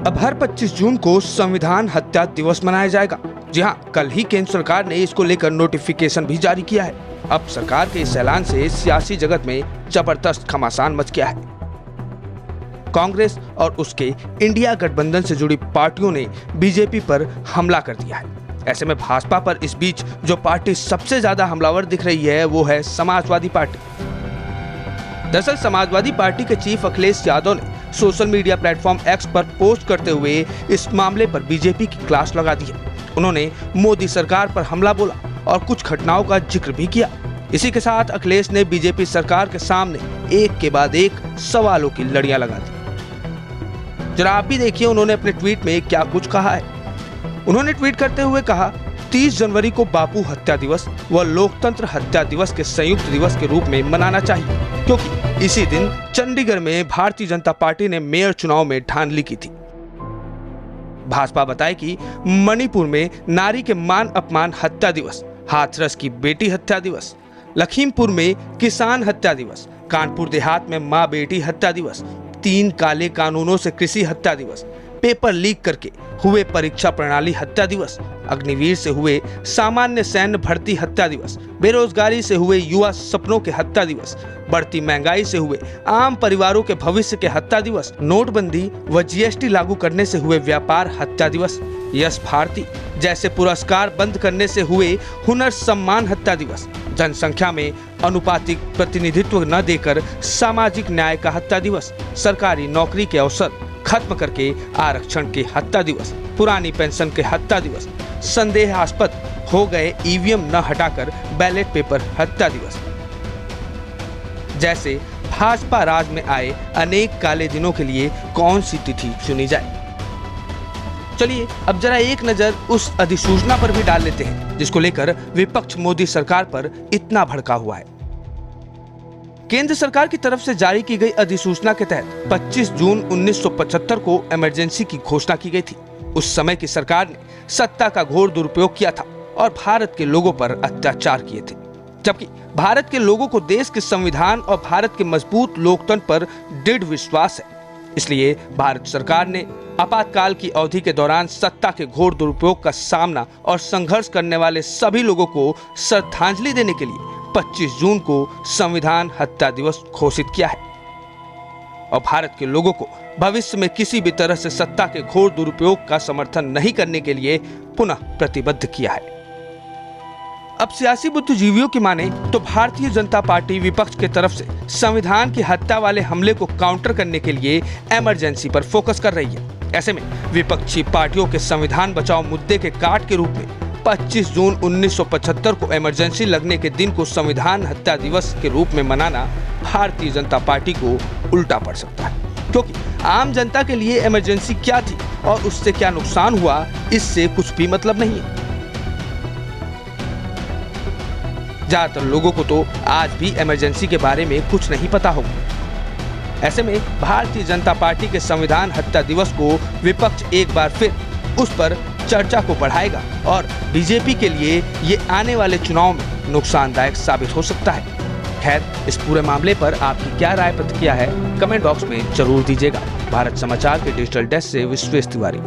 अब हर 25 जून को संविधान हत्या दिवस मनाया जाएगा। जी हाँ, कल ही केंद्र सरकार ने इसको लेकर नोटिफिकेशन भी जारी किया है। अब सरकार के इस ऐलान से सियासी जगत में जबरदस्त घमासान मच गया है। कांग्रेस और उसके इंडिया गठबंधन से जुड़ी पार्टियों ने बीजेपी पर हमला कर दिया है। ऐसे में भाजपा पर इस बीच जो पार्टी सबसे ज्यादा हमलावर दिख रही है वो है समाजवादी पार्टी। दरअसल समाजवादी पार्टी के चीफ अखिलेश यादव ने सोशल मीडिया प्लेटफॉर्म एक्स पर पोस्ट करते हुए इस मामले पर बीजेपी की क्लास लगा दी है। उन्होंने मोदी सरकार पर हमला बोला और कुछ घटनाओं का जिक्र भी किया। इसी के साथ अखिलेश ने बीजेपी सरकार के सामने एक के बाद एक सवालों की लड़ियां लगा दी। जरा आप भी देखिए उन्होंने अपने ट्वीट में क्या कुछ कहा है। उन्होंने ट्वीट करते हुए कहा, 30 जनवरी को बापू हत्या दिवस व लोकतंत्र हत्या दिवस के संयुक्त दिवस के रूप में मनाना चाहिए, क्योंकि इसी दिन चंडीगढ़ में भारतीय जनता पार्टी ने मेयर चुनाव में धांधली की थी। भाजपा बताए कि मणिपुर में नारी के मान अपमान हत्या दिवस, हाथरस की बेटी हत्या दिवस, लखीमपुर में किसान हत्या दिवस, कानपुर देहात में मां बेटी हत्या दिवस, 3 काले कानूनों से कृषि हत्या दिवस, पेपर लीक करके हुए परीक्षा प्रणाली हत्या दिवस, अग्निवीर से हुए सामान्य सैन्य भर्ती हत्या दिवस, बेरोजगारी से हुए युवा सपनों के हत्या दिवस, बढ़ती महंगाई से हुए आम परिवारों के भविष्य के हत्या दिवस, नोटबंदी व जीएसटी लागू करने से हुए व्यापार हत्या दिवस, यश भारती जैसे पुरस्कार बंद करने से हुए हुनर सम्मान हत्या दिवस, जनसंख्या में अनुपातिक प्रतिनिधित्व न देकर सामाजिक न्याय का हत्या दिवस, सरकारी नौकरी के अवसर खत्म करके आरक्षण के हत्या दिवस, पुरानी पेंशन के हत्या दिवस, संदेहास्पद हो गए ईवीएम न हटाकर बैलेट पेपर हत्या दिवस जैसे भाजपा राज में आए अनेक काले दिनों के लिए कौन सी तिथि चुनी जाए। चलिए अब जरा एक नजर उस अधिसूचना पर भी डाल लेते हैं जिसको लेकर विपक्ष मोदी सरकार पर इतना भड़का हुआ है। केंद्र सरकार की तरफ से जारी की गई अधिसूचना के तहत 25 जून 1975 को इमरजेंसी की घोषणा की गई थी। उस समय की सरकार ने सत्ता का घोर दुरुपयोग किया था और भारत के लोगों पर अत्याचार किए थे, जबकि भारत के लोगों को देश के संविधान और भारत के मजबूत लोकतंत्र पर दृढ़ विश्वास है। इसलिए भारत सरकार ने आपातकाल की अवधि के दौरान सत्ता के घोर दुरुपयोग का सामना और संघर्ष करने वाले सभी लोगों को श्रद्धांजलि देने के लिए 25 जून को संविधान हत्या दिवस घोषित किया है और भारत के लोगों को भविष्य में किसी भी तरह से सत्ता के घोर दुरुपयोग का समर्थन नहीं करने के लिए पुनः प्रतिबद्ध किया है। अब सियासी बुद्धिजीवियों की माने तो भारतीय जनता पार्टी विपक्ष के तरफ से संविधान की हत्या वाले हमले को काउंटर करने के लिए इमरजेंसी पर फोकस कर रही है। ऐसे में विपक्षी पार्टियों के संविधान बचाओ मुद्दे के काट के रूप में 25 जून 1975 को इमरजेंसी लगने के दिन को संविधान हत्या दिवस के रूप में मनाना भारतीय जनता पार्टी को उल्टा पड़ सकता है, क्योंकि आम जनता के लिए इमरजेंसी क्या थी और उससे क्या नुकसान हुआ, इससे कुछ भी मतलब नहीं है। ज्यादातर लोगों को तो आज भी इमरजेंसी के बारे में कुछ नहीं पता होगा। ऐसे में भारतीय जनता पार्टी के संविधान हत्या दिवस को विपक्ष एक बार फिर उस पर चर्चा को बढ़ाएगा और बीजेपी के लिए ये आने वाले चुनाव में नुकसानदायक साबित हो सकता है। खैर, इस पूरे मामले पर आपकी क्या राय प्रतिक्रिया है, कमेंट बॉक्स में जरूर दीजिएगा। भारत समाचार के डिजिटल डेस्क से विश्वेश तिवारी।